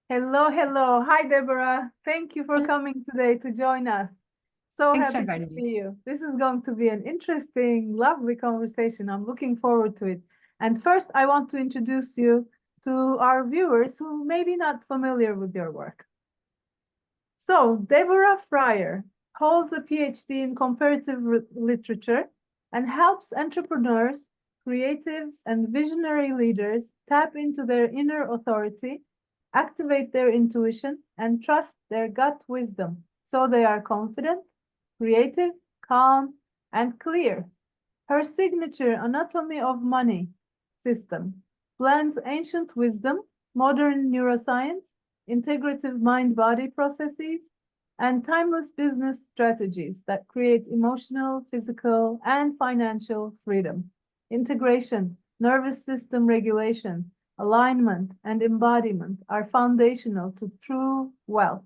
Hello, hello. Hi, Deborah. Thank you for coming today to join us. So Thanks for happy to inviting me. see you. This is going to be an interesting, lovely conversation. I'm looking forward to it. And first, I want to introduce you to our viewers who may be not familiar with your work. So, Deborah Fryer holds a PhD in comparative literature and helps entrepreneurs, creatives, and visionary leaders tap into their inner authority, activate their intuition, and trust their gut wisdom so they are confident, creative, calm, and clear. Her signature Anatomy of Money system blends ancient wisdom, modern neuroscience, integrative mind-body processes, and timeless business strategies that create emotional, physical, and financial freedom. Integration, nervous system regulation, alignment, and embodiment are foundational to true wealth,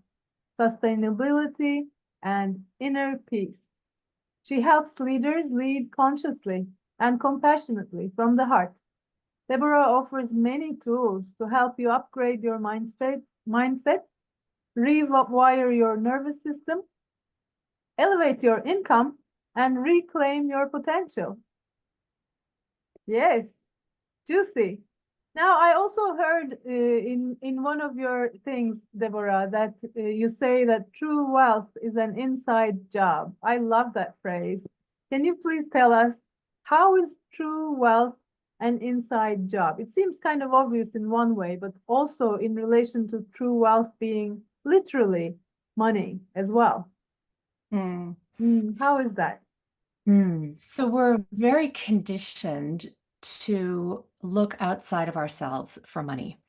sustainability, and inner peace. She helps leaders lead consciously and compassionately from the heart. Deborah offers many tools to help you upgrade your mindset, rewire your nervous system, elevate your income, and reclaim your potential. Yes, juicy. Now, I also heard in one of your things, Deborah, that you say that true wealth is an inside job. I love that phrase. Can you please tell us how is true wealth an inside job? It seems kind of obvious in one way, but also in relation to true wealth being literally money as well. Mm. How is that? So we're very conditioned to look outside of ourselves for money,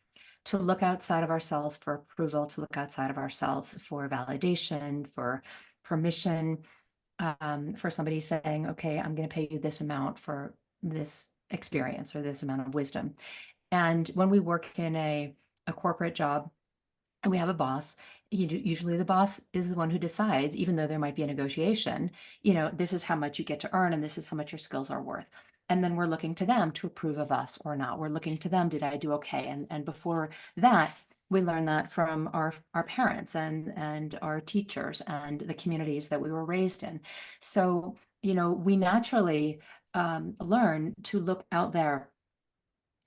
to look outside of ourselves for approval, to look outside of ourselves for validation, for permission, for somebody saying, okay, I'm going to pay you this amount for this experience or this amount of wisdom. And when we work in a corporate job, and we have a boss, usually the boss is the one who decides, even though there might be a negotiation, this is how much you get to earn and this is how much your skills are worth. And then we're looking to them to approve of us or not. We're looking to them, did I do okay? And before that, we learn that from our parents and our teachers and the communities that we were raised in. So, we naturally learn to look out there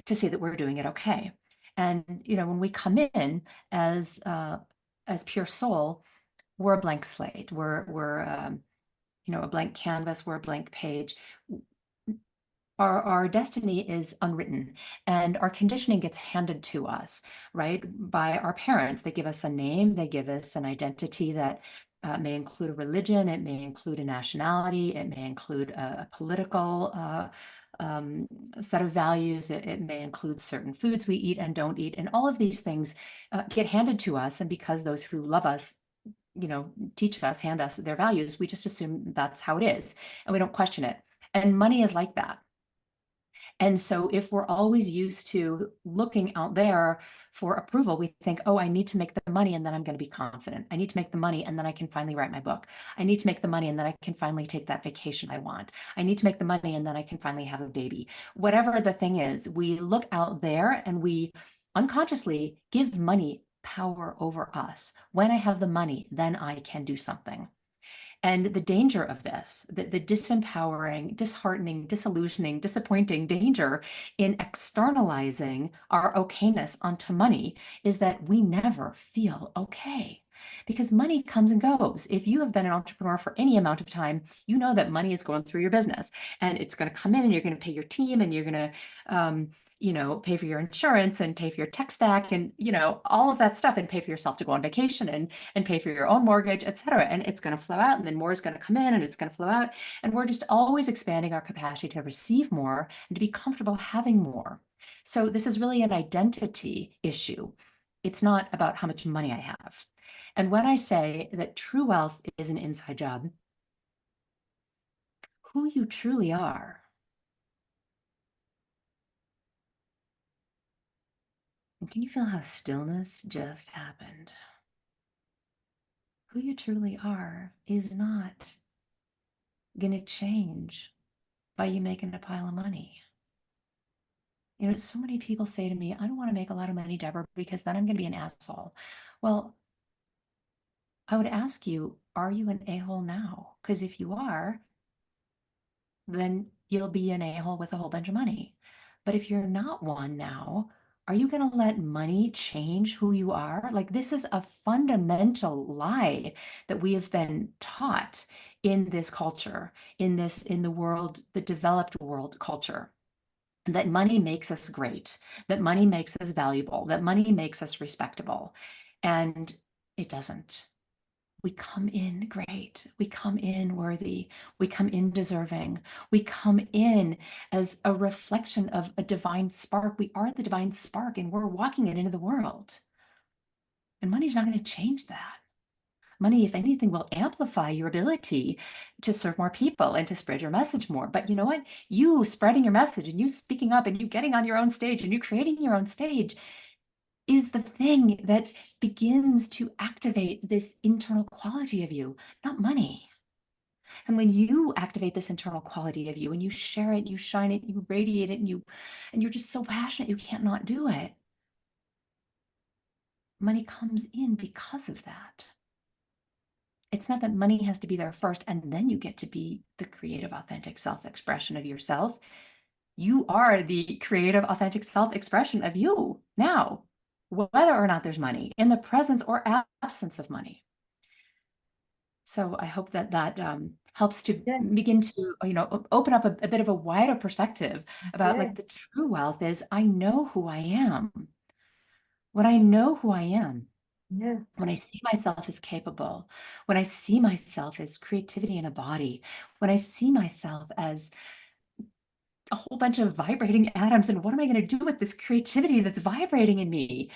to see that we're doing it okay. And when we come in as pure soul, we're a blank slate. We're a blank canvas. We're a blank page. Our destiny is unwritten, and our conditioning gets handed to us, right, by our parents. They give us a name. They give us an identity that may include a religion. It may include a nationality. It may include a political set of values. It may include certain foods we eat and don't eat. And all of these things get handed to us. And because those who love us, teach us, hand us their values, we just assume that's how it is. And we don't question it. And money is like that. And so if we're always used to looking out there for approval, we think, oh, I need to make the money and then I'm going to be confident. I need to make the money and then I can finally write my book. I need to make the money and then I can finally take that vacation I want. I need to make the money and then I can finally have a baby. Whatever the thing is, we look out there and we unconsciously give money power over us. When I have the money, then I can do something. And the danger of this, the disempowering, disheartening, disillusioning, disappointing danger in externalizing our okayness onto money is that we never feel okay. Because money comes and goes. If you have been an entrepreneur for any amount of time, you know that money is going through your business and it's going to come in and you're going to pay your team and you're going to, pay for your insurance and pay for your tech stack and, all of that stuff and pay for yourself to go on vacation and pay for your own mortgage, et cetera. And it's going to flow out and then more is going to come in and it's going to flow out. And we're just always expanding our capacity to receive more and to be comfortable having more. So this is really an identity issue. It's not about how much money I have. And when I say that true wealth is an inside job, who you truly are, and can you feel how stillness just happened? Who you truly are is not going to change by you making a pile of money. You know, so many people say to me, I don't want to make a lot of money, Deborah, because then I'm going to be an asshole. Well, I would ask you, are you an a-hole now? Because if you are, then you'll be an a-hole with a whole bunch of money. But if you're not one now, are you going to let money change who you are? Like, this is a fundamental lie that we have been taught in this culture, in the world, the developed world culture, that money makes us great, that money makes us valuable, that money makes us respectable. And it doesn't. We come in great, we come in worthy, we come in deserving, we come in as a reflection of a divine spark. We are the divine spark and we're walking it into the world. And money's not going to change that. Money, if anything, will amplify your ability to serve more people and to spread your message more. But you know what? You spreading your message and you speaking up and you getting on your own stage and you creating your own stage is the thing that begins to activate this internal quality of you, not money. And when you activate this internal quality of you and you share it, you shine it, you radiate it, and you're just so passionate you can't not do it, money comes in because of that. It's not that money has to be there first and then you get to be the creative, authentic self-expression of yourself. You are the creative, authentic self-expression of you now, whether or not there's money, in the presence or absence of money. So I hope that helps to begin to, open up a bit of a wider perspective about like the true wealth is I know who I am. When I know who I am, when I see myself as capable, when I see myself as creativity in a body, when I see myself as a whole bunch of vibrating atoms, and what am I going to do with this creativity that's vibrating in me?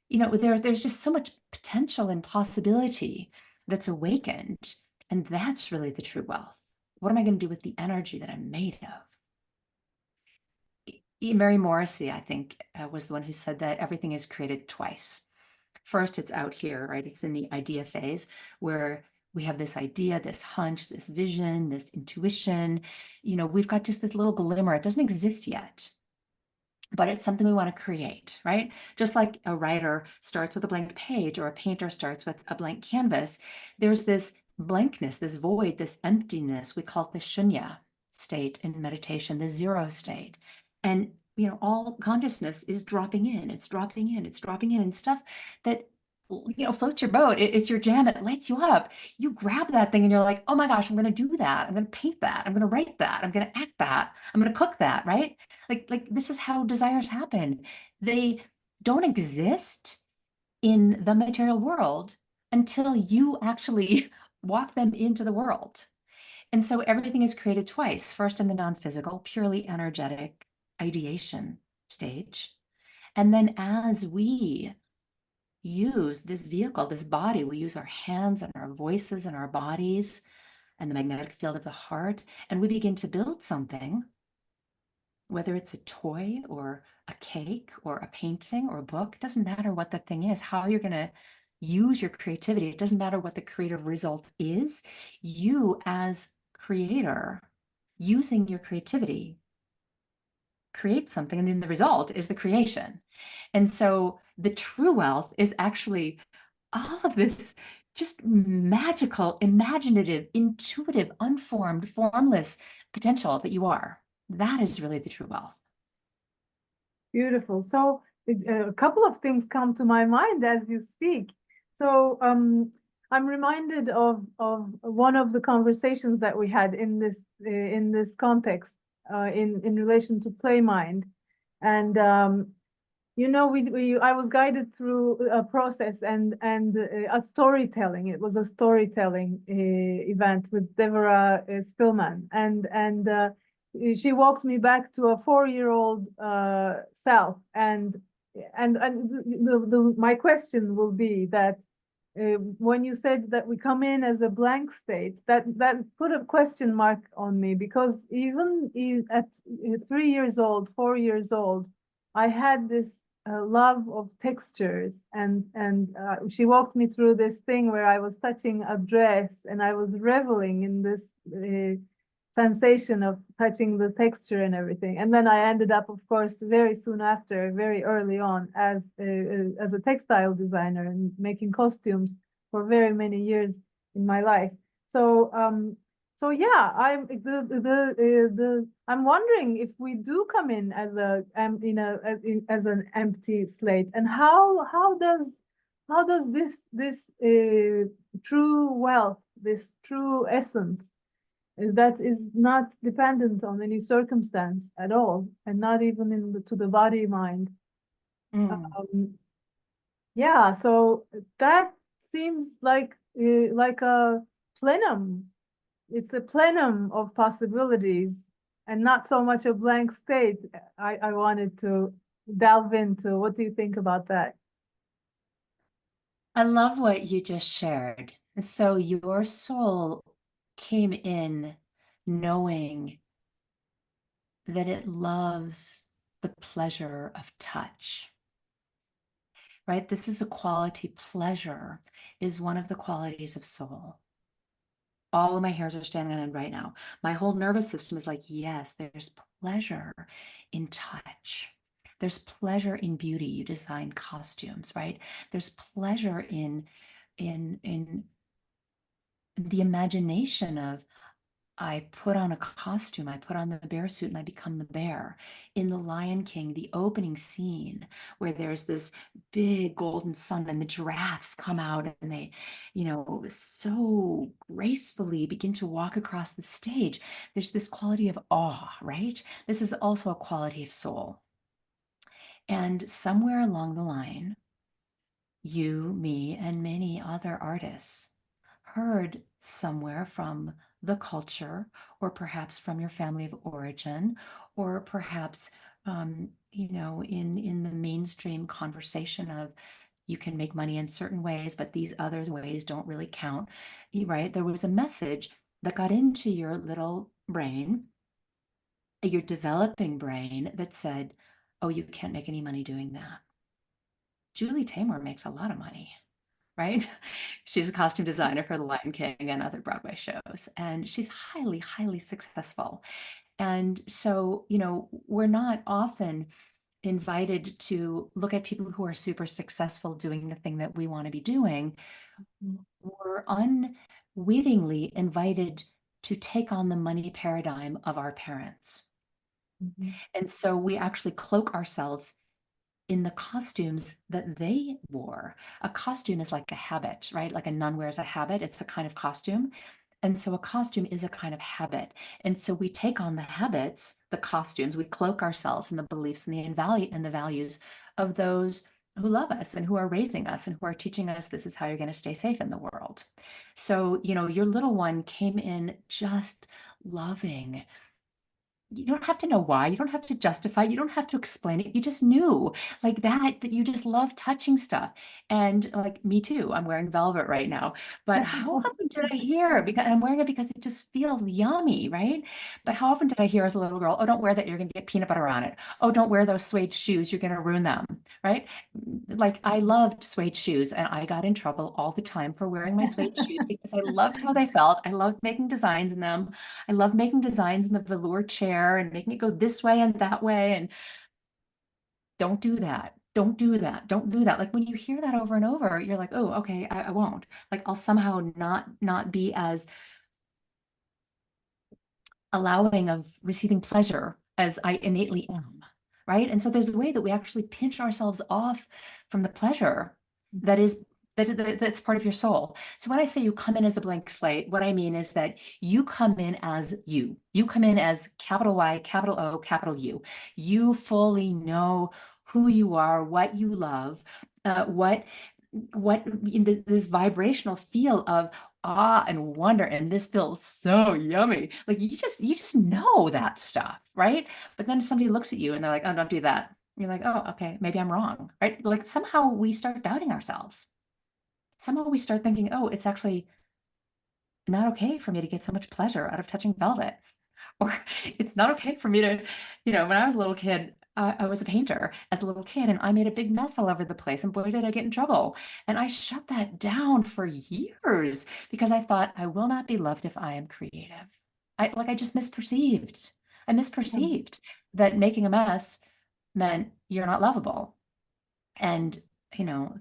You know, there's just so much potential and possibility that's awakened. And that's really the true wealth. What am I going to do with the energy that I'm made of? Mary Morrissey, I think, was the one who said that everything is created twice. First, it's out here, right? It's in the idea phase where we have this idea, this hunch, this vision, this intuition. You know, we've got just this little glimmer. It doesn't exist yet, but it's something we want to create, right? Just like a writer starts with a blank page or a painter starts with a blank canvas, there's this blankness, this void, this emptiness. We call it the shunya state in meditation, the zero state. And, you know, all consciousness is dropping in, it's dropping in, it's dropping in, and stuff that, you know, floats your boat. It's your jam. It lights you up. You grab that thing and you're like, oh my gosh, I'm going to do that. I'm going to paint that. I'm going to write that. I'm going to act that. I'm going to cook that, right? Like this is how desires happen. They don't exist in the material world until you actually walk them into the world. And so everything is created twice, first in the non-physical, purely energetic ideation stage. And then as we use this vehicle, this body, we use our hands and our voices and our bodies and the magnetic field of the heart, and we begin to build something, whether it's a toy or a cake or a painting or a book. It doesn't matter what the thing is, how you're going to use your creativity. It doesn't matter what the creative result is. You as creator, using your creativity, create something, and then the result is the creation. And so the true wealth is actually all of this just magical, imaginative, intuitive, unformed, formless potential that you are. That is really the true wealth. Beautiful. So a couple of things come to my mind as you speak. So I'm reminded of one of the conversations that we had in this context in relation to play mind, and you know, I was guided through a process and a storytelling. It was a storytelling event with Deborah Spillman, and she walked me back to a 4-year-old self, and my question will be that when you said that we come in as a blank state, that put a question mark on me, because even at 3 years old, 4 years old, I had this love of textures, and she walked me through this thing where I was touching a dress and I was reveling in this sensation of touching the texture and everything. And then I ended up, of course, very soon after, very early on, as a textile designer and making costumes for very many years in my life. So so yeah, I'm wondering if we do come in as as an empty slate, and how does this true wealth, this true essence that is not dependent on any circumstance at all, and not even to the body mind. Mm. Yeah, so that seems like a plenum. It's a plenum of possibilities, and not so much a blank state. I wanted to delve into. What do you think about that? I love what you just shared. So your soul came in knowing that it loves the pleasure of touch, right? This is a quality. Pleasure is one of the qualities of soul. All of my hairs are standing on end right now. My whole nervous system is like, yes, there's pleasure in touch. There's pleasure in beauty. You design costumes, right? There's pleasure in the imagination of, I put on a costume, I put on the bear suit and I become the bear. In The Lion King, the opening scene where there's this big golden sun and the giraffes come out and they, so gracefully begin to walk across the stage. There's this quality of awe, right? This is also a quality of soul. And somewhere along the line, you, me, and many other artists heard somewhere from the culture, or perhaps from your family of origin, or perhaps, in the mainstream conversation of you can make money in certain ways, but these other ways don't really count, right? There was a message that got into your little brain, your developing brain, that said, oh, you can't make any money doing that. Julie Taymor makes a lot of money, right? She's a costume designer for The Lion King and other Broadway shows, and she's highly, highly successful. And so, we're not often invited to look at people who are super successful doing the thing that we want to be doing. We're unwittingly invited to take on the money paradigm of our parents. Mhm. And so we actually cloak ourselves in the costumes that they wore. A costume is like a habit, right? Like a nun wears a habit. It's a kind of costume. And so a costume is a kind of habit. And so we take on the habits, the costumes, we cloak ourselves in the beliefs and the values of those who love us and who are raising us and who are teaching us this is how you're going to stay safe in the world. So, your little one came in just loving. You don't have to know why. You don't have to justify. You don't have to explain it. You just knew like that you just love touching stuff. And like me too, I'm wearing velvet right now. But how often did I hear, because I'm wearing it because it just feels yummy, right? But how often did I hear as a little girl, oh, don't wear that. You're going to get peanut butter on it. Oh, don't wear those suede shoes. You're going to ruin them, right? Like I loved suede shoes and I got in trouble all the time for wearing my suede shoes because I loved how they felt. I loved making designs in them. I love making designs in the velour chair and making it go this way and that way. And don't do that. Don't do that. Don't do that. Like when you hear that over and over, you're like, oh, okay, I won't. Like I'll somehow not be as allowing of receiving pleasure as I innately am, right? And so there's a way that we actually pinch ourselves off from the pleasure that is that's part of your soul. So when I say you come in as a blank slate, what I mean is that you come in as you. You come in as capital Y, capital O, capital U. You fully know who you are, what you love, what in this vibrational feel of awe and wonder, and this feels so yummy. Like you just know that stuff, right? But then somebody looks at you and they're like, oh, don't do that. You're like, oh, okay, maybe I'm wrong, right? Like somehow we start doubting ourselves. Somehow we start thinking, oh, it's actually not okay for me to get so much pleasure out of touching velvet. Or it's not okay for me to, when I was a little kid, I was a painter as a little kid and I made a big mess all over the place. And boy, did I get in trouble. And I shut that down for years because I thought I will not be loved if I am creative. I just misperceived. I misperceived that making a mess meant you're not lovable. And,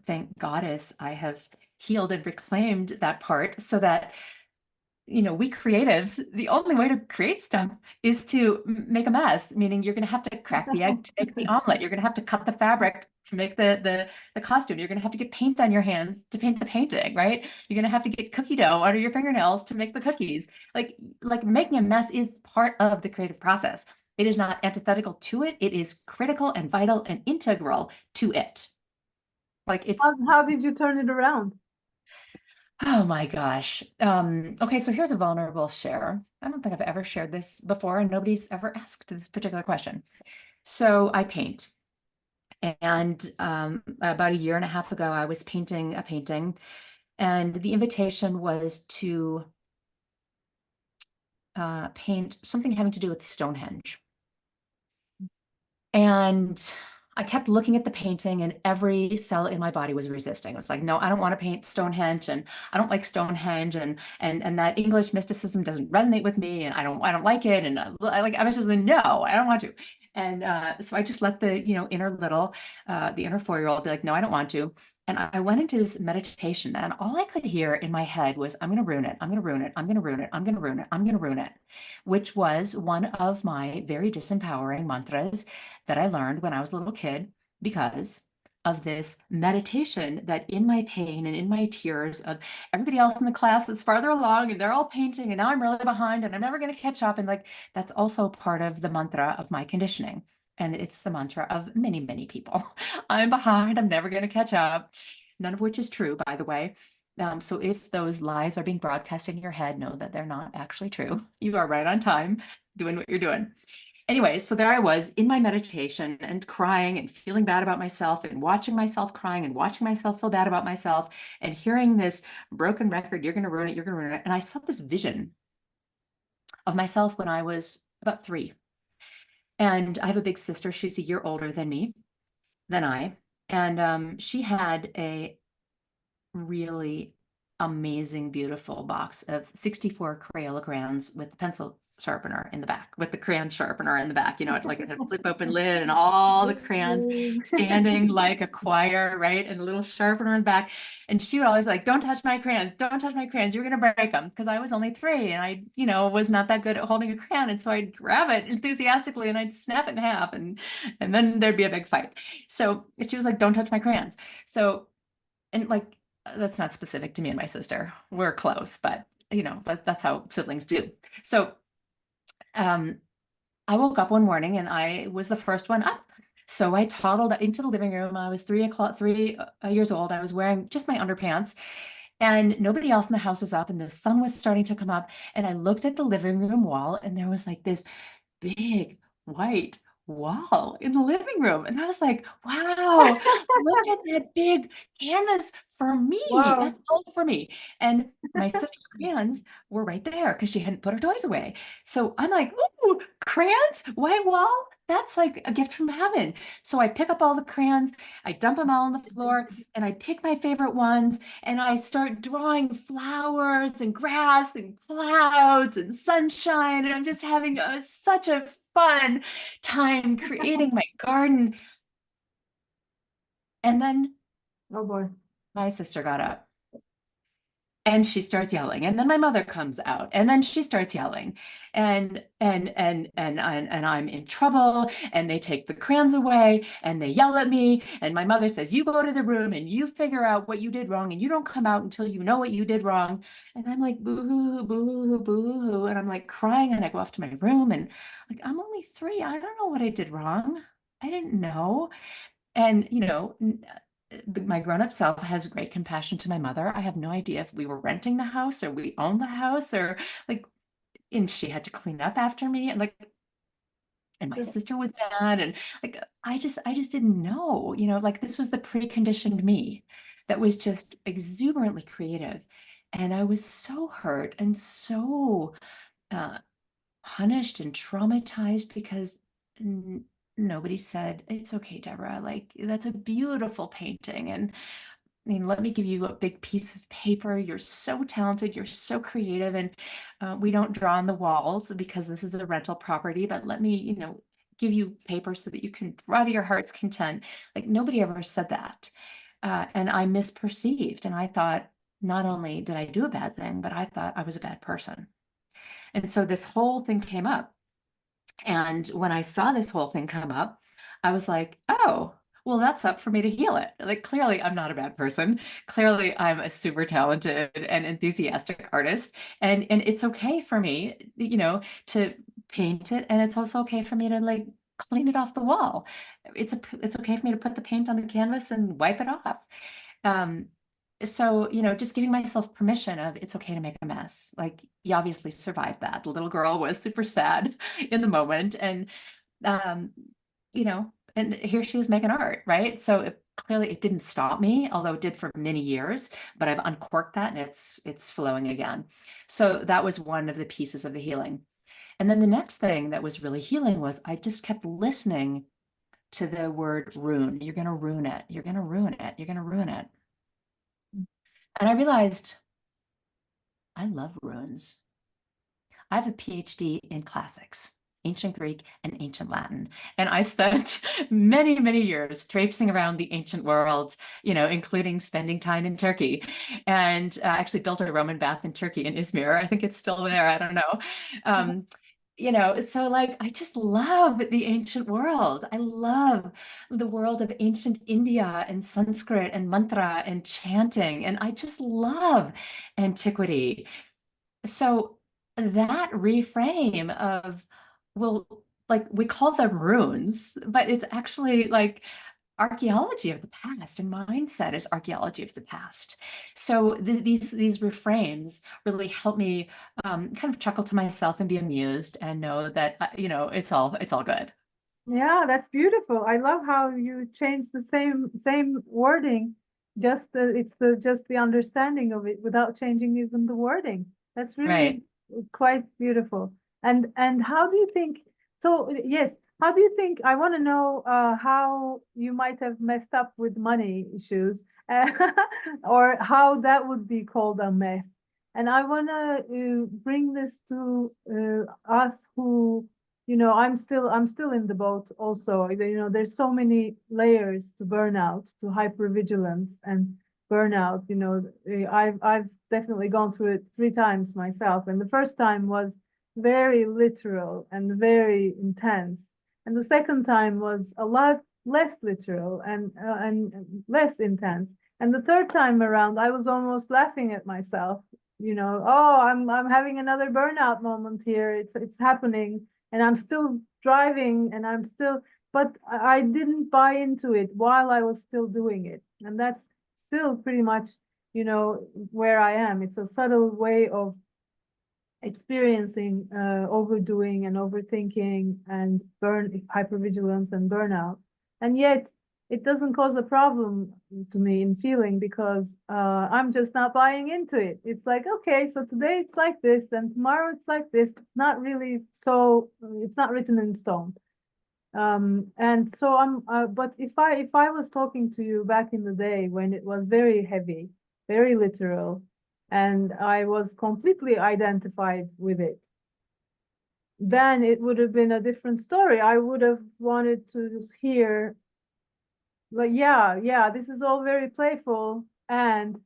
thank goddess, I have healed and reclaimed that part so that, we creatives, the only way to create stuff is to make a mess, meaning you're going to have to crack the egg to make the omelet. You're going to have to cut the fabric to make the costume. You're going to have to get paint on your hands to paint the painting, right? You're going to have to get cookie dough under your fingernails to make the cookies. Like making a mess is part of the creative process. It is not antithetical to it. It is critical and vital and integral to it. Like it's, How did you turn it around? oh my gosh. Okay, so here's a vulnerable share. I don't think I've ever shared this before, and nobody's ever asked this particular question. So I paint. And about a year and a half ago, I was painting a painting, and the invitation was to paint something having to do with Stonehenge. And I kept looking at the painting, and every cell in my body was resisting. It was like, no, I don't want to paint Stonehenge, and I don't like Stonehenge, and that English mysticism doesn't resonate with me, and I don't like it. And I was just like, no, I don't want to. And so I just let the the inner 4-year-old be like, no, I don't want to. And I went into this meditation, and all I could hear in my head was, I'm going to ruin it. I'm going to ruin it. I'm going to ruin it. I'm going to ruin it. I'm going to ruin it, which was one of my very disempowering mantras that I learned when I was a little kid because of this meditation that in my pain and in my tears of everybody else in the class that's farther along and they're all painting and now I'm really behind and I'm never going to catch up. And like, that's also part of the mantra of my conditioning. And it's the mantra of many, many people. I'm behind, I'm never going to catch up. None of which is true, by the way. So if those lies are being broadcast in your head, know that they're not actually true. You are right on time doing what you're doing. Anyway, so there I was in my meditation and crying and feeling bad about myself and watching myself crying and watching myself feel bad about myself and hearing this broken record, you're going to ruin it, you're going to ruin it. And I saw this vision of myself when I was about 3. And I have a big sister. She's a year older than I. And she had a really amazing, beautiful box of 64 Crayola crayons with the pencil sharpener in the back, with the crayon sharpener in the back, like it had a flip open lid and all the crayons standing like a choir, right? And a little sharpener in the back. And she would always be like, don't touch my crayons, don't touch my crayons, you're gonna break them. Because I was only 3 and I, was not that good at holding a crayon. And so I'd grab it enthusiastically and I'd snap it in half and then there'd be a big fight. So she was like, don't touch my crayons. So, and like, that's not specific to me and my sister. We're close, but that's how siblings do. So I woke up one morning and I was the first one up. So I toddled into the living room. I was 3 years old. I was wearing just my underpants and nobody else in the house was up and the sun was starting to come up. And I looked at the living room wall and there was like this big white wall in the living room. And I was like, wow, look at that big canvas for me. Wow. That's all for me. And my sister's crayons were right there because she hadn't put her toys away. So I'm like, ooh, crayons, white wall. That's like a gift from heaven. So I pick up all the crayons, I dump them all on the floor, and I pick my favorite ones, and I start drawing flowers and grass and clouds and sunshine. And I'm just having such a fun time creating my garden. And then Oh boy. my sister got up and she starts yelling, and then my mother comes out and then she starts yelling, and I'm in trouble, and they take the crayons away and they yell at me, and my mother says, you go to the room and you figure out what you did wrong and you don't come out until you know what you did wrong. And I'm like, boo, boo, boo, and I'm like crying, and I go off to my room and like, I'm only 3, I don't know what I did wrong, I didn't know. And my grown-up self has great compassion to my mother. I have no idea if we were renting the house or we owned the house or like, and she had to clean up after me, and like, and my sister was mad, and like, I just didn't know, like this was the preconditioned me that was just exuberantly creative. And I was so hurt and so uh, punished and traumatized because nobody said, it's okay, Deborah, like that's a beautiful painting. And mean, let me give you a big piece of paper. You're so talented. You're so creative. And we don't draw on the walls because this is a rental property, but let me, give you paper so that you can draw to your heart's content. Like nobody ever said that. And I misperceived. And I thought, not only did I do a bad thing, but I thought I was a bad person. And so this whole thing came up. And when I saw this whole thing come up, I was like, oh, well, that's up for me to heal it. Like, clearly, I'm not a bad person. Clearly, I'm a super talented and enthusiastic artist. And it's okay for me, to paint it. And it's also okay for me to like clean it off the wall. It's okay for me to put the paint on the canvas and wipe it off. Um, so, just giving myself permission of it's okay to make a mess. Like you obviously survived that. The little girl was super sad in the moment. And, um, and here she is making art, right? So clearly it didn't stop me, although it did for many years, but I've uncorked that and it's flowing again. So that was one of the pieces of the healing. And then the next thing that was really healing was I just kept listening to the word ruin. You're going to ruin it. You're going to ruin it. You're going to ruin it. And I realized I love ruins. I have a PhD in classics, ancient Greek and ancient Latin. And I spent many, many years traipsing around the ancient world, including spending time in Turkey, and actually built a Roman bath in Turkey in Izmir. I think it's still there. I don't know. So like, I just love the ancient world. I love the world of ancient India and Sanskrit and mantra and chanting. And I just love antiquity. So that reframe of, well, like we call them runes, but it's actually like archaeology of the past, and mindset is archaeology of the past. So these reframes really help me kind of chuckle to myself and be amused and know that it's all good. Yeah, that's beautiful. I love how you change the same wording. It's just the understanding of it without changing even the wording. That's Right. really quite beautiful. And how do you think? So yes, how do you think? I want to know how you might have messed up with money issues, or how that would be called a mess. And I want to bring this to us who I'm still in the boat also. There's so many layers to burnout, to hypervigilance and burnout. I've definitely gone through it 3 times myself. And the first time was very literal and very intense. And the second time was a lot less literal and less intense. And the third time around, I was almost laughing at myself. Oh, I'm having another burnout moment here. It's happening, and I'm still driving, and but I didn't buy into it while I was still doing it. And that's still pretty much, where I am. It's a subtle way of experiencing overdoing and overthinking and hypervigilance and burnout. And yet it doesn't cause a problem to me in feeling, because I'm just not buying into it. It's like, okay, so today it's like this and tomorrow it's like this. It's not written in stone. And so but if I was talking to you back in the day when it was very heavy, very literal, and I was completely identified with it, then it would have been a different story. I would have wanted to hear, like, yeah, this is all very playful, and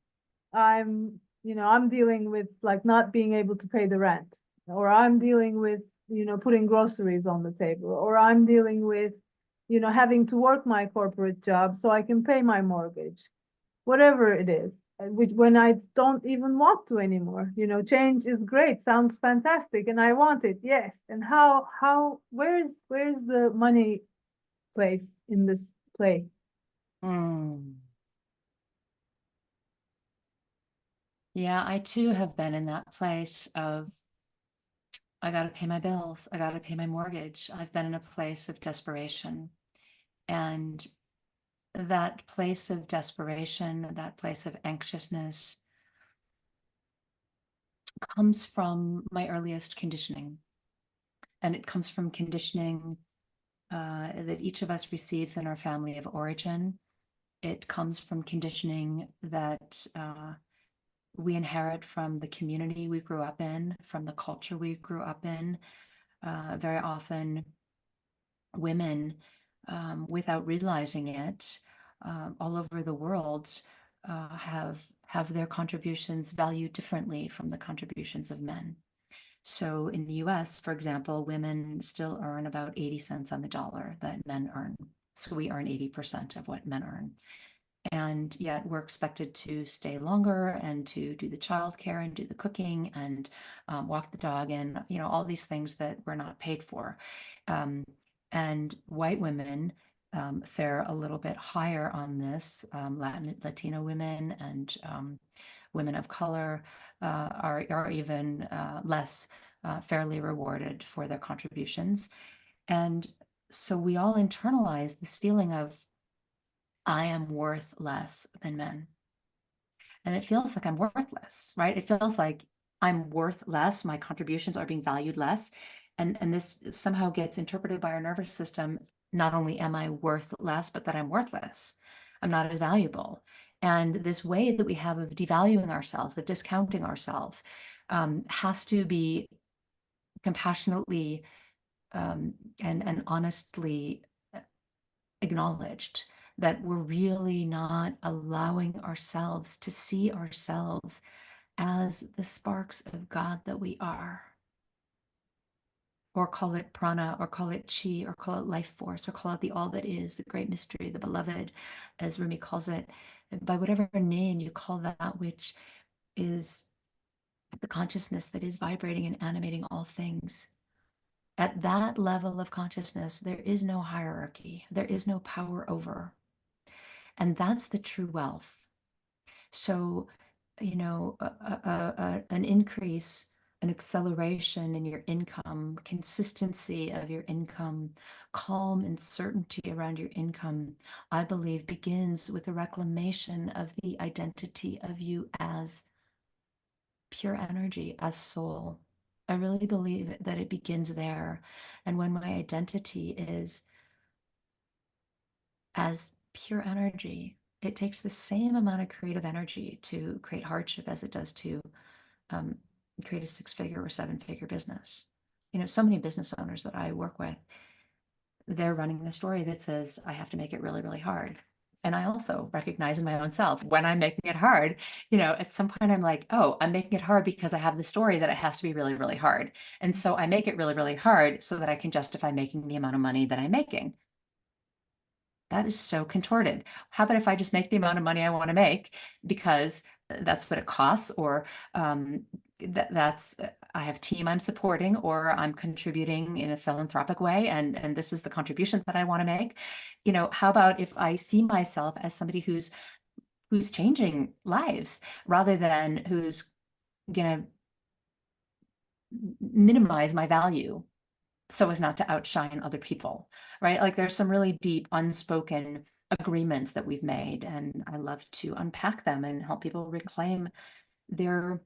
I'm dealing with like not being able to pay the rent, or I'm dealing with, putting groceries on the table, or I'm dealing with, having to work my corporate job so I can pay my mortgage, whatever it is, which when I don't even want to anymore. Change is great, sounds fantastic, and I want it, yes. And where's the money place in this play? Mm. Yeah, I too have been in that place of I got to pay my bills. I got to pay my mortgage. I've been in a place of desperation. And that place of desperation, that place of anxiousness comes from my earliest conditioning. And it comes from conditioning that each of us receives in our family of origin. it comes from conditioning that we inherit from the community we grew up in, from the culture we grew up in. Very often, women, without realizing it, all over the world, have their contributions valued differently from the contributions of men. So in the US, for example, women still earn about 80 cents on the dollar that men earn. So we earn 80% of what men earn. And yet we're expected to stay longer and to do the childcare and do the cooking and walk the dog and, you know, all these things that we're not paid for. And white women fare a little bit higher on this. Latino women and women of color are even less fairly rewarded for their contributions. And so we all internalize this feeling of, I am worth less than men. And it feels like I'm worthless, right? It feels like I'm worth less. My contributions are being valued less. And this somehow gets interpreted by our nervous system. Not only am I worth less, but that I'm worthless. I'm not as valuable. And this way that we have of devaluing ourselves, of discounting ourselves, has to be compassionately and honestly acknowledged, that we're really not allowing ourselves to see ourselves as the sparks of God that we are. Or call it prana, or call it chi, or call it life force, or call it the all that is, the great mystery, the beloved, as Rumi calls it. By whatever name you call that which is the consciousness that is vibrating and animating all things. At that level of consciousness, there is no hierarchy. There is no power over. And that's the true wealth. So, you know, an increase, an acceleration in your income, consistency of your income, calm and certainty around your income, I believe begins with a reclamation of the identity of you as pure energy, as soul. I really believe that it begins there. And when my identity is as pure energy, it takes the same amount of creative energy to create hardship as it does to create a 6-figure or 7-figure business. You know, so many business owners that I work with, they're running the story that says, I have to make it really, really hard. And I also recognize in my own self, when I'm making it hard, you know, at some point I'm like, oh, I'm making it hard because I have the story that it has to be really, really hard. And so I make it really, really hard so that I can justify making the amount of money that I'm making. That is so contorted. How about if I just make the amount of money I want to make because that's what it costs, or that's I have team I'm supporting, or I'm contributing in a philanthropic way, and this is the contribution that I want to make. You know, how about if I see myself as somebody who's changing lives rather than who's gonna minimize my value so as not to outshine other people, right? Like there's some really deep unspoken agreements that we've made, and I love to unpack them and help people reclaim their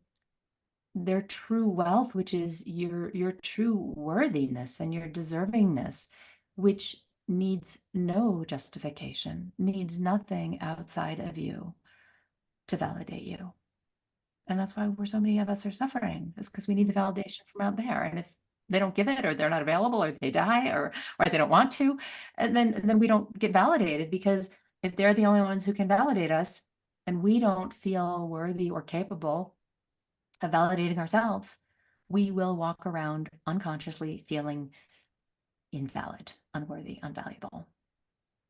true wealth, which is your true worthiness and your deservingness, which needs no justification, needs nothing outside of you to validate you. And that's why so many of us are suffering, is because we need the validation from out there. And if they don't give it, or they're not available, or they die, or they don't want to, and then we don't get validated, because if they're the only ones who can validate us and we don't feel worthy or capable of validating ourselves, we will walk around unconsciously feeling invalid, unworthy, unvaluable.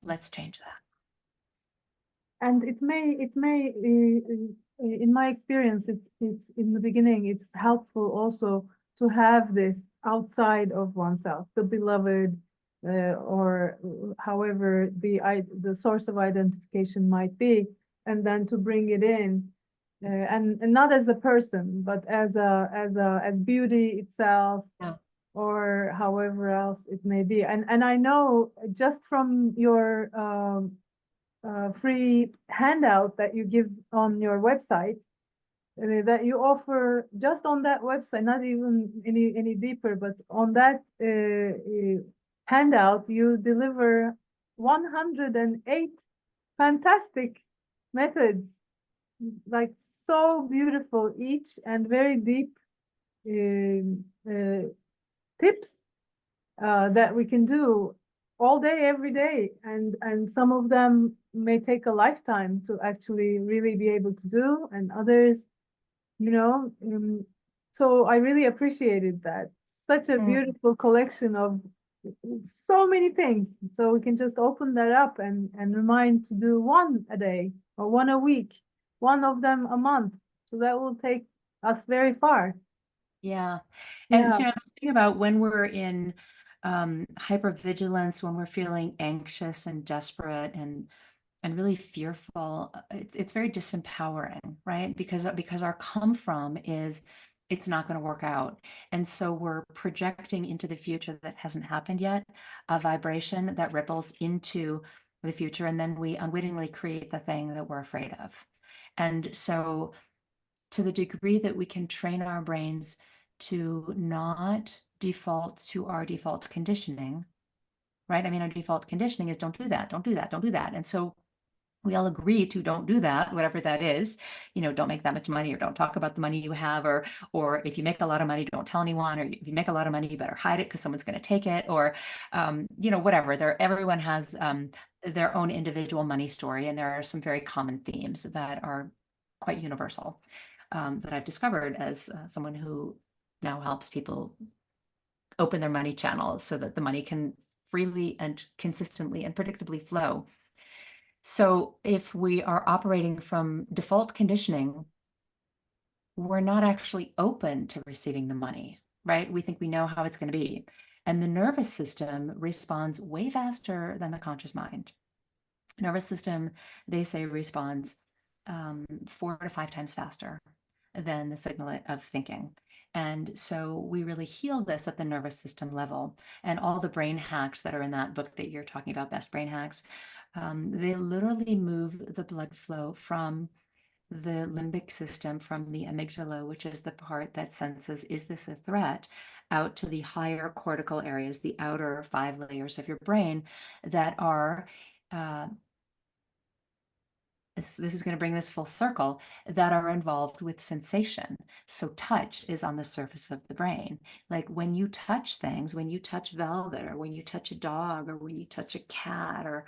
Let's change that. And it may in my experience, it's in the beginning, it's helpful also to have this outside of oneself, the beloved, or however the source of identification might be, and then to bring it in, and not as a person, but as beauty itself, Yeah. or however else it may be. And I know just from your free handout that you give on your website, that you offer just on that website, not even any deeper, but on that handout, you deliver 108 fantastic methods, like so beautiful each, and very deep tips that we can do all day, every day, and some of them may take a lifetime to actually really be able to do, and others, you know. So I really appreciated that. Such a Mm. beautiful collection of so many things. So we can just open that up and remind to do one a day or one a week, one of them a month. So that will take us very far. Yeah. And Yeah. the thing about when we're in hypervigilance, when we're feeling anxious and desperate and really fearful, it's very disempowering, right? Because our come from is it's not going to work out. And so we're projecting into the future that hasn't happened yet, a vibration that ripples into the future, and then we unwittingly create the thing that we're afraid of. And so to the degree that we can train our brains to not default to our default conditioning, right? I mean, our default conditioning is don't do that, don't do that, don't do that. And so we all agree to don't do that, whatever that is. Don't make that much money, or don't talk about the money you have, or if you make a lot of money, don't tell anyone, or if you make a lot of money, you better hide it because someone's going to take it, or whatever. Everyone has their own individual money story, and there are some very common themes that are quite universal that I've discovered as someone who now helps people open their money channels so that the money can freely and consistently and predictably flow. So if we are operating from default conditioning, we're not actually open to receiving the money, right? We think we know how it's going to be. And the nervous system responds way faster than the conscious mind. Nervous system, they say, responds 4 to 5 times faster than the signal of thinking. And so we really heal this at the nervous system level. And all the brain hacks that are in that book that you're talking about, Best Brain Hacks, they literally move the blood flow from the limbic system, from the amygdala, which is the part that senses, is this a threat, out to the higher cortical areas, the outer 5 layers of your brain that are this is going to bring this full circle, that are involved with sensation. So touch is on the surface of the brain. Like when you touch things, when you touch velvet, or when you touch a dog, or when you touch a cat, or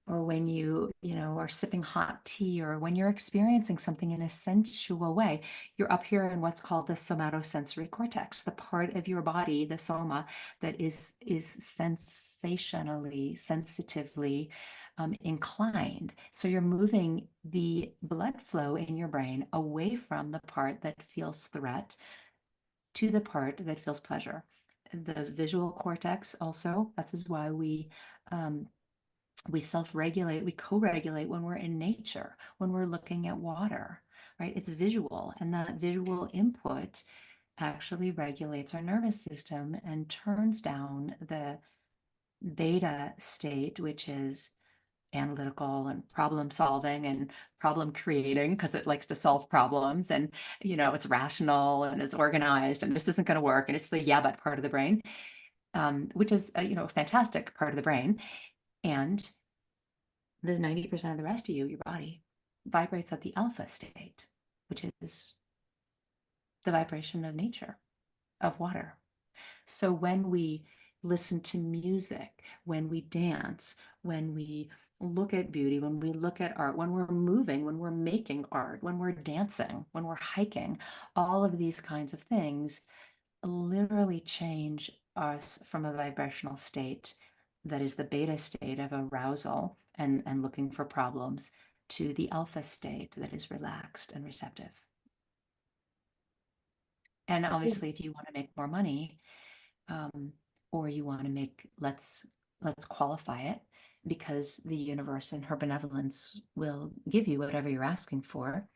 when you are sipping hot tea, or when you're experiencing something in a sensual way, you're up here in what's called the somatosensory cortex, the part of your body, the soma, that is sensationally, sensitively inclined. So you're moving the blood flow in your brain away from the part that feels threat to the part that feels pleasure. The visual cortex also, that's why we self-regulate, we co-regulate when we're in nature, when we're looking at water, right? It's visual, and that visual input actually regulates our nervous system and turns down the beta state, which is analytical and problem solving and problem creating, because it likes to solve problems, and it's rational and it's organized, and this isn't going to work, and it's the yeah but part of the brain, which is a fantastic part of the brain. And the 90% of the rest of you, your body, vibrates at the alpha state, which is the vibration of nature, of water. So when we listen to music, when we dance, when we look at beauty, when we look at art, when we're moving, when we're making art, when we're dancing, when we're hiking, all of these kinds of things literally change us from a vibrational state that is the beta state of arousal and looking for problems, to the alpha state that is relaxed and receptive. And obviously, if you want to make more money, or you want to let's qualify it, because the universe in her benevolence will give you whatever you're asking for.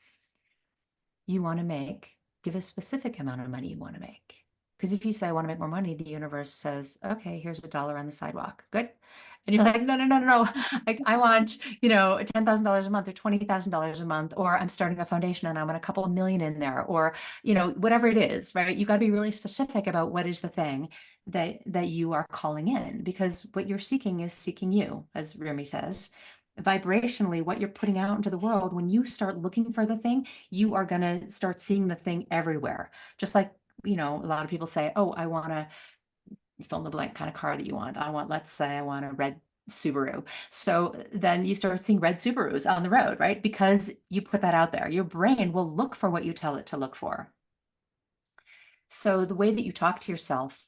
You want to give a specific amount of money you want to make. Because if you say, I want to make more money, the universe says, okay, here's $1 on the sidewalk. Good. And you're like, no, no, no, no, no. I want, $10,000 a month, or $20,000 a month, or I'm starting a foundation and I want a couple of million in there, or, whatever it is, right? You got to be really specific about what is the thing that you are calling in, because what you're seeking is seeking you, as Rumi says. vibrationally, what you're putting out into the world, when you start looking for the thing, you are going to start seeing the thing everywhere. Just like, you know, a lot of people say, oh, I want to fill in the blank kind of car that you want. Let's say I want a red Subaru. So then you start seeing red Subarus on the road, right? Because you put that out there. Your brain will look for what you tell it to look for. So the way that you talk to yourself,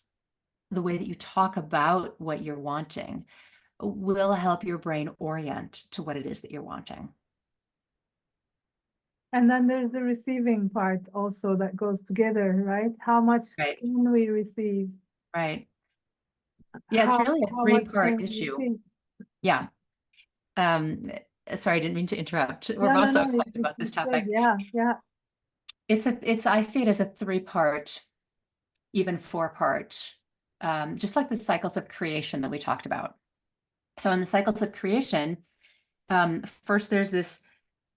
the way that you talk about what you're wanting, will help your brain orient to what it is that you're wanting. And then there's the receiving part also that goes together, right? How much Right. can we receive? Right. Yeah, it's really a How much three-part can we issue. think? Yeah. Sorry, I didn't mean to interrupt. We're No, both no, so no, excited about this it's good. topic. Yeah, yeah. I see it as a three-part, even four-part, just like the cycles of creation that we talked about. So in the cycles of creation, first there's this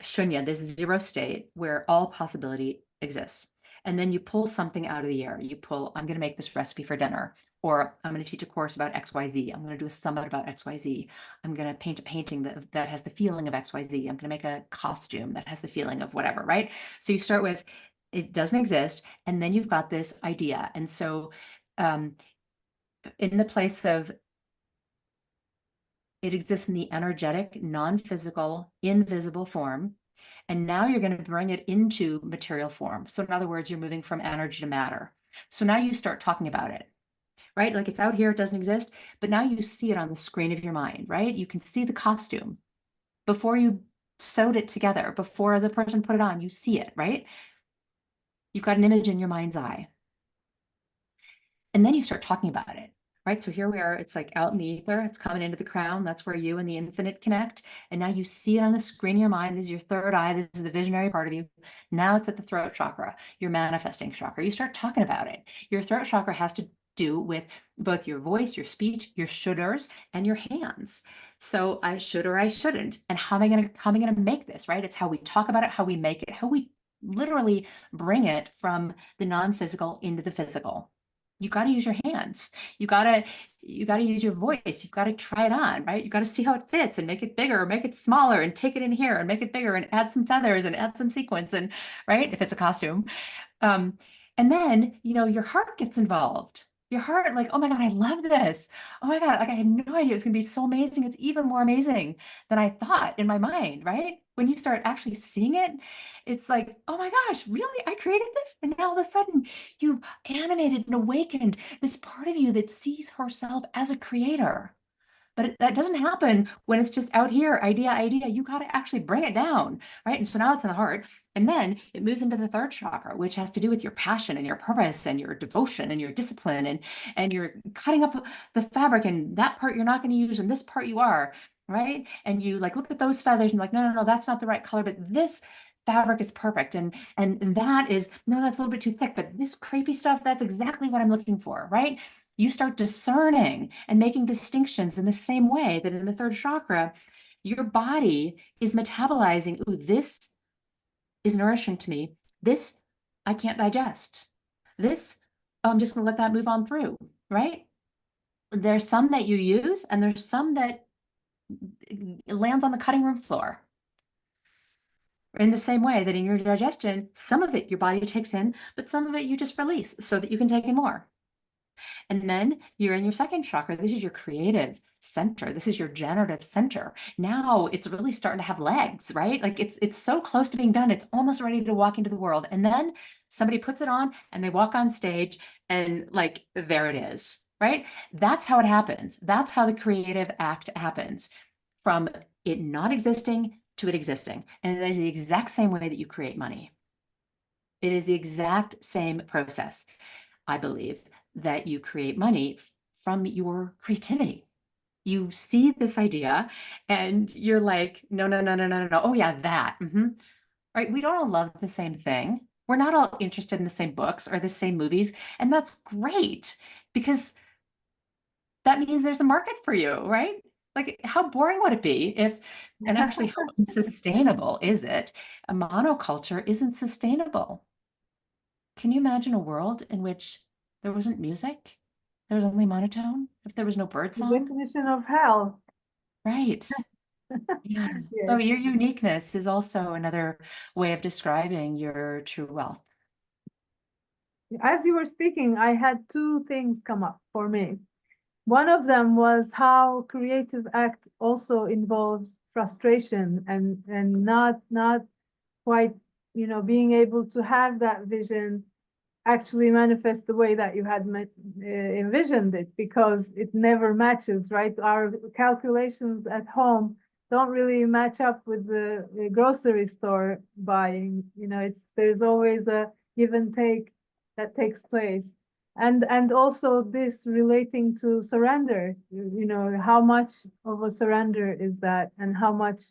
shunya, this zero state where all possibility exists. And then you pull something out of the air. You pull, I'm going to make this recipe for dinner, or I'm going to teach a course about XYZ. I'm going to do a summit about XYZ. I'm going to paint a painting that has the feeling of XYZ. I'm going to make a costume that has the feeling of whatever, right? So you start with, it doesn't exist. And then you've got this idea. And so in the place of it exists in the energetic, non-physical, invisible form. And now you're going to bring it into material form. So in other words, you're moving from energy to matter. So now you start talking about it, right? Like it's out here, it doesn't exist, but now you see it on the screen of your mind, right? You can see the costume before you sewed it together, before the person put it on, you see it, right? You've got an image in your mind's eye. And then you start talking about it, right? So here we are, it's like out in the ether, it's coming into the crown. That's where you and the infinite connect. And now you see it on the screen of your mind. This is your third eye. This is the visionary part of you. Now it's at the throat chakra, your manifesting chakra. You start talking about it. Your throat chakra has to do with both your voice, your speech, your shoulders, and your hands. So I should or I shouldn't. And how am I gonna make this, right? It's how we talk about it, how we make it, how we literally bring it from the non-physical into the physical. You got to use your hands. You got to use your voice. You've got to try it on, right? You got to see how it fits and make it bigger or make it smaller and take it in here and make it bigger and add some feathers and add some sequins and right, if it's a costume. And then, you know, your heart gets involved. Your heart, like, oh my God, I love this. Oh my God, like I had no idea it was gonna be so amazing. It's even more amazing than I thought in my mind, right? When you start actually seeing it, it's like, oh my gosh, really? I created this? And now all of a sudden you've animated and awakened this part of you that sees herself as a creator. But that doesn't happen when it's just out here, idea. You got to actually bring it down, right? And so now it's in the heart. And then it moves into the third chakra, which has to do with your passion and your purpose and your devotion and your discipline. And you're cutting up the fabric and that part you're not going to use and this part you are, right? And you like look at those feathers and like, no, that's not the right color, but this fabric is perfect. And that is, no, that's a little bit too thick, but this crepey stuff, that's exactly what I'm looking for, right? You start discerning and making distinctions in the same way that in the third chakra, your body is metabolizing, ooh, this is nourishing to me. This I can't digest. This, oh, I'm just gonna let that move on through, right? There's some that you use and there's some that lands on the cutting room floor. In the same way that in your digestion, some of it your body takes in, but some of it you just release so that you can take in more. And then you're in your second chakra. This is your creative center. This is your generative center. Now it's really starting to have legs, right? Like it's so close to being done. It's almost ready to walk into the world. And then somebody puts it on and they walk on stage and like, there it is, right? That's how it happens. That's how the creative act happens, from it not existing to it existing. And it is the exact same way that you create money. It is the exact same process, I believe, that you create money from your creativity. You see this idea and you're like, no. Oh yeah, that. Right? We don't all love the same thing. We're not all interested in the same books or the same movies. And that's great because that means there's a market for you, right? Like how boring would it be if, and actually how unsustainable is it? A monoculture isn't sustainable. Can you imagine a world in which there wasn't music? There was only monotone? If there was no bird The song? definition of hell. Right. Yeah. So Yes. your uniqueness is also another way of describing your true wealth. As you were speaking, I had two things come up for me. One of them was how creative act also involves frustration and not quite, being able to have that vision actually manifest the way that you had envisioned it, because it never matches, right? Our calculations at home don't really match up with the grocery store buying. There's always a give and take that takes place. And also this relating to surrender, how much of a surrender is that, and how much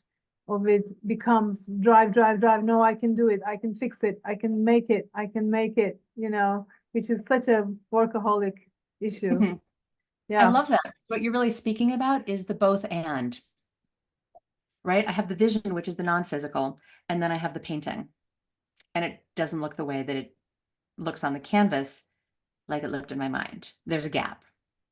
of it becomes drive, drive, drive. No, I can do it. I can fix it. I can make it. I can make it, which is such a workaholic issue. Mhm. I Yeah. love that. What you're really speaking about is the both and, right? I have the vision, which is the non-physical, and then I have the painting. And it doesn't look the way that it looks on the canvas like it looked in my mind. There's a gap,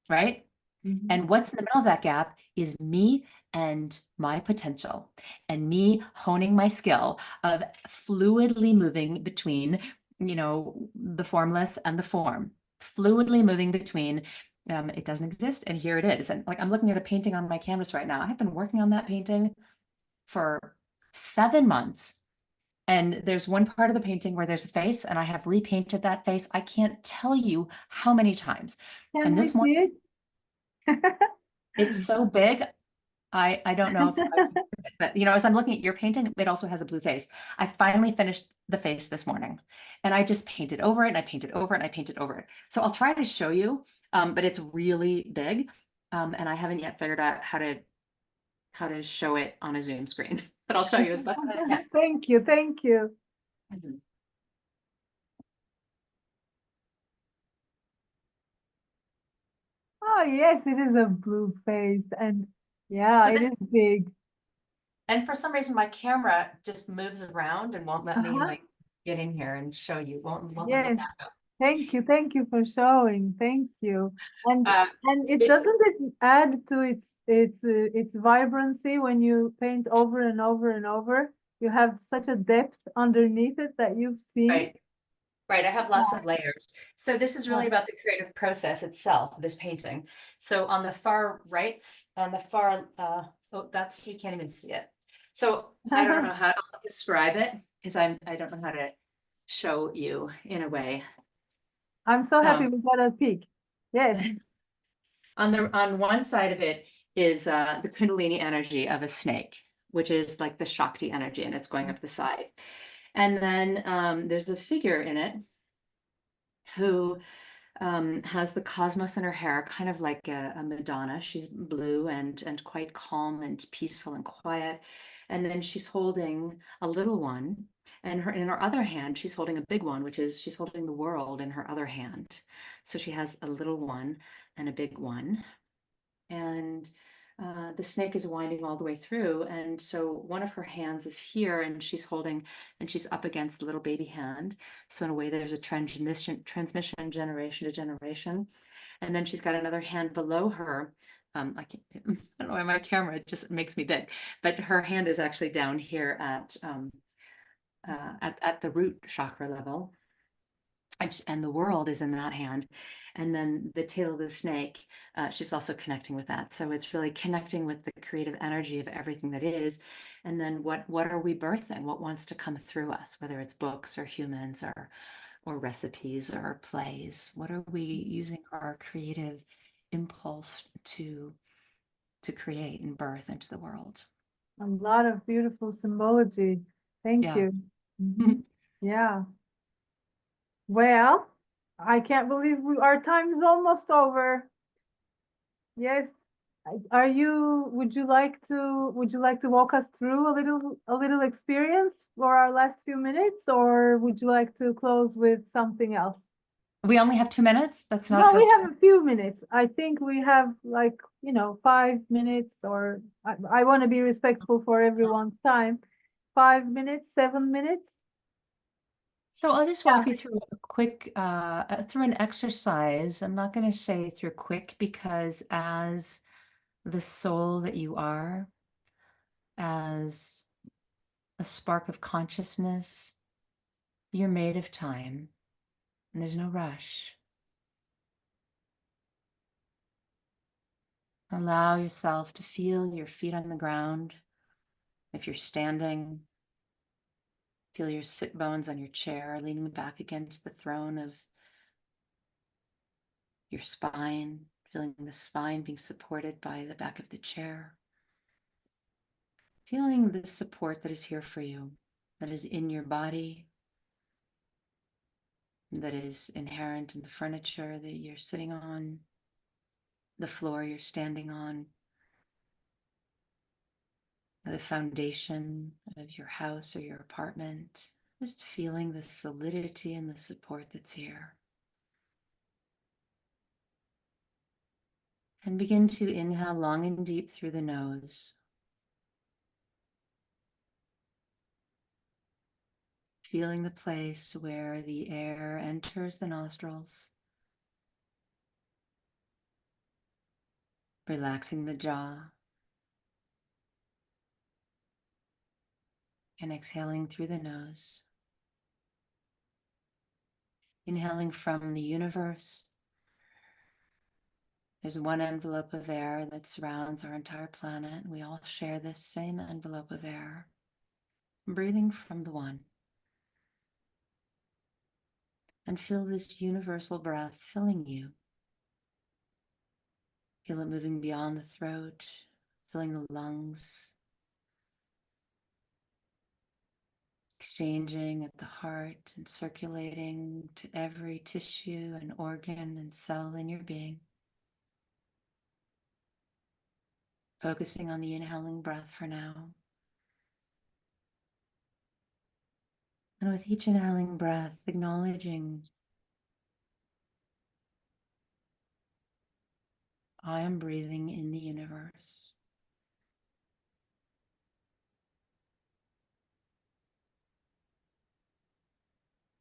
right? Mhm. And what's in the middle of that gap is me and my potential, and me honing my skill of fluidly moving between, the formless and the form, fluidly moving between. It doesn't exist, and here it is. And like I'm looking at a painting on my canvas right now. I've been working on that painting for 7 months. And there's one part of the painting where there's a face, and I have repainted that face. I can't tell you how many times. Can And we this morning, see it? it's so big. I don't know if but as I'm looking at your painting, it also has a blue face. I finally finished the face this morning, and I just painted over it, and I painted over it, and I painted over it. So I'll try to show you, but it's really big, and I haven't yet figured out how to show it on a Zoom screen. But I'll show you as best as I can. Thank you. Thank you. Mhm. Oh, yes, it is a blue face. And yeah, So it this, is big. and for some reason, my camera just moves around and won't let me Uh-huh. like get in here and show you. Won't let me Yes. back up. Thank you. Thank you for showing. Thank you. And Uh, and it it's doesn't it add to its vibrancy when you paint over and over and over. You have such a depth underneath it that you've seen. right. Right, I have lots Yeah. of layers. So this is really Yeah. about the creative process itself, this painting. So on the far right, on the far, oh, you can't even see it. So I don't know how to describe it because I don't know how to show you in a way. I'm so happy Um, we got a peek. Yes. on one side of it is the Kundalini energy of a snake, which is like the Shakti energy, and it's going up the side. And then there's a figure in it who has the cosmos in her hair, kind of like a Madonna. She's blue and quite calm and peaceful and quiet. And then she's holding a little one, and in her other hand, she's holding a big one, which is she's holding the world in her other hand. So she has a little one and a big one. And the snake is winding all the way through. And so one of her hands is here, and she's holding, and she's up against the little baby hand. So in a way, there's a transmission generation to generation. And then she's got another hand below her. I don't know why my camera just makes me big, but her hand is actually down here at the root chakra level, and the world is in that hand. And then the tail of the snake, she's also connecting with that. So it's really connecting with the creative energy of everything that is. And then what are we birthing? What wants to come through us, whether it's books or humans or recipes or plays? What are we using our creative impulse to create and birth into the world? A lot of beautiful symbology. Thank Yeah. you. Mhm. Yeah. Well, I can't believe our time is almost over. Yes. Would you like to walk us through a little experience for our last few minutes, or would you like to close with something else? We only have 2 minutes. No, we That's have a few minutes. I think we have, like, 5 minutes, or I want to be respectful for everyone's time. 5 minutes, 7 minutes. So I'll just Yeah. walk you through a quick through an exercise. I'm not going to say through quick because as the soul that you are, as a spark of consciousness. You're made of time, and there's no rush. Allow yourself to feel your feet on the ground. If you're standing, feel your sit bones on your chair, leaning back against the throne of your spine, feeling the spine being supported by the back of the chair. Feeling the support that is here for you, that is in your body, that is inherent in the furniture that you're sitting on, the floor you're standing on, the foundation of your house or your apartment. Just feeling the solidity and the support that's here. And begin to inhale long and deep through the nose. Feeling the place where the air enters the nostrils. Relaxing the jaw. And exhaling through the nose. Inhaling from the universe. There's one envelope of air that surrounds our entire planet. We all share this same envelope of air. Breathing from the one. And feel this universal breath filling you. Feel it moving beyond the throat, filling the lungs, exchanging at the heart and circulating to every tissue and organ and cell in your being. Focusing on the inhaling breath for now. And with each inhaling breath, acknowledging I am breathing in the universe.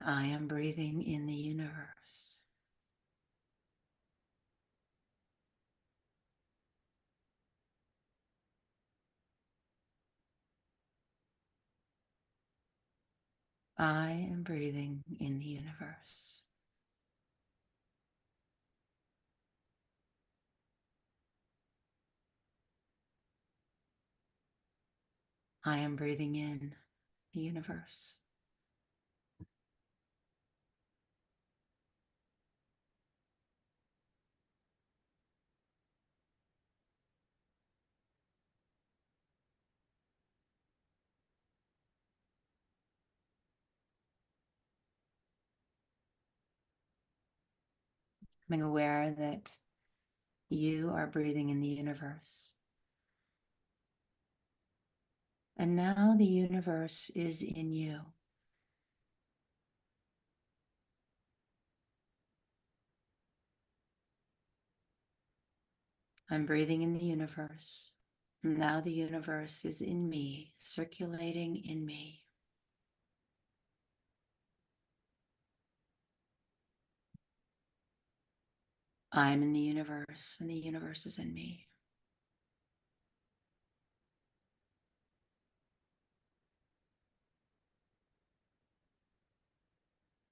I am breathing in the universe. I am breathing in the universe. I am breathing in the universe. Becoming aware that you are breathing in the universe. And now the universe is in you. I'm breathing in the universe. And now the universe is in me, circulating in me. I'm in the universe, and the universe is in me.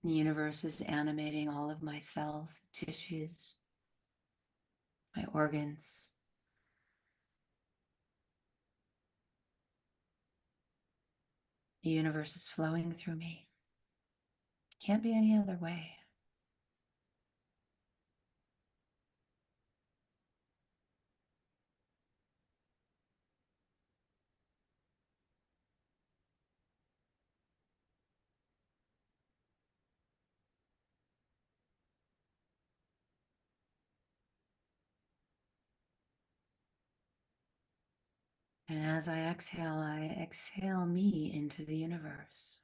The universe is animating all of my cells, tissues, my organs. The universe is flowing through me. Can't be any other way. And as I exhale me into the universe.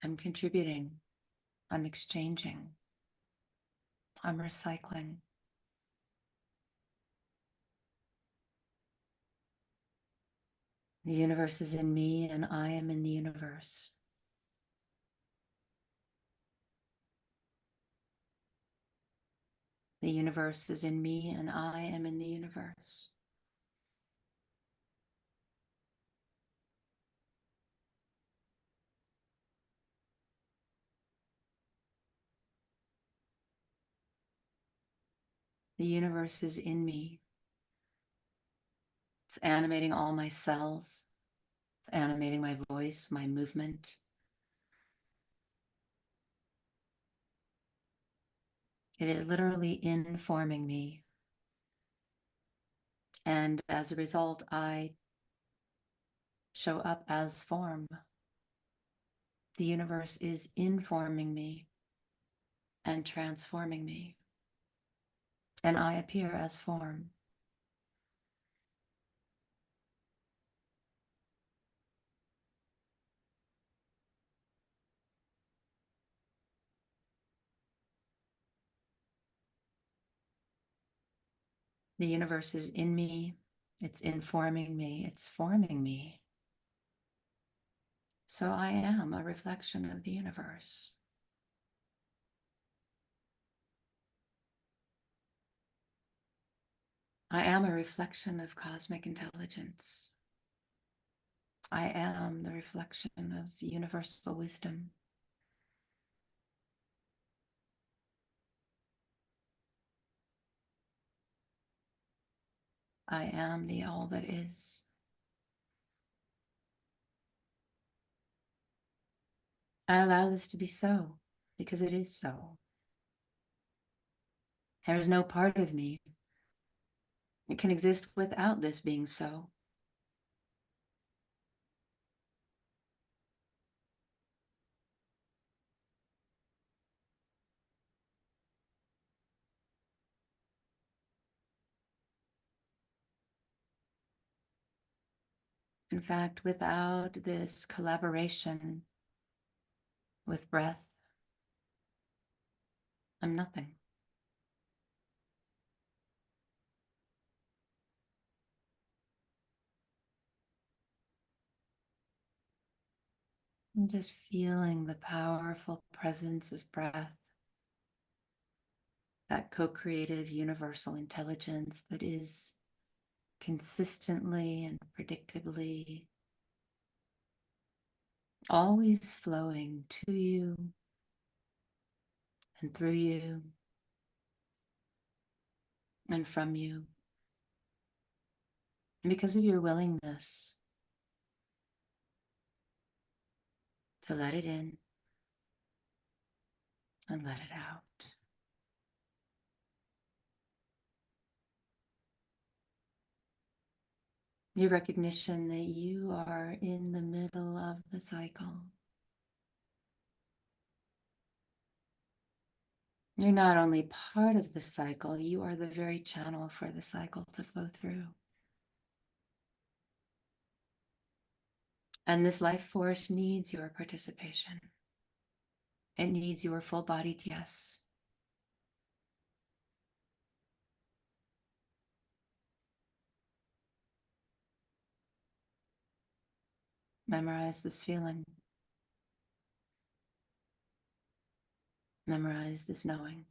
I'm contributing. I'm exchanging. I'm recycling. The universe is in me, and I am in the universe. The universe is in me and I am in the universe. The universe is in me. It's animating all my cells. It's animating my voice, my movement. It is literally informing me. And as a result, I show up as form. The universe is informing me and transforming me. And I appear as form. The universe is in me. It's informing me. It's forming me. So I am a reflection of the universe. I am a reflection of cosmic intelligence. I am the reflection of the universal wisdom. I am the all that is. I allow this to be so because it is so. There is no part of me that can exist without this being so. In fact, without this collaboration with breath, I'm nothing. I'm just feeling the powerful presence of breath, that co-creative universal intelligence that is consistently and predictably always flowing to you and through you and from you. And because of your willingness to let it in and let it out. Your recognition that you are in the middle of the cycle. You're not only part of the cycle, you are the very channel for the cycle to flow through. And this life force needs your participation. It needs your full-bodied yes. Memorize this feeling. Memorize this knowing.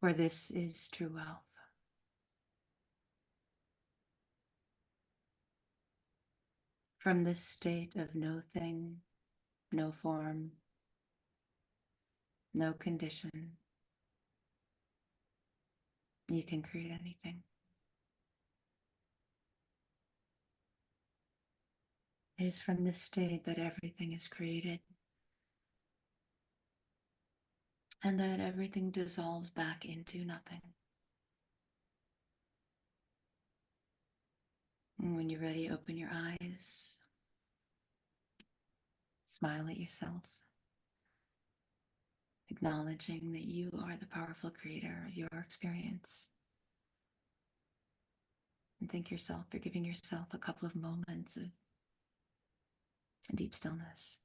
For this is true wealth. From this state of no thing, no form, no condition, you can create anything. It is from this state that everything is created and that everything dissolves back into nothing. And when you're ready, open your eyes, smile at yourself, acknowledging that you are the powerful creator of your experience. And thank yourself for giving yourself a couple of moments of deep stillness.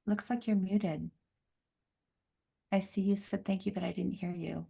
Looks like you're muted. I see you said thank you, but I didn't hear you.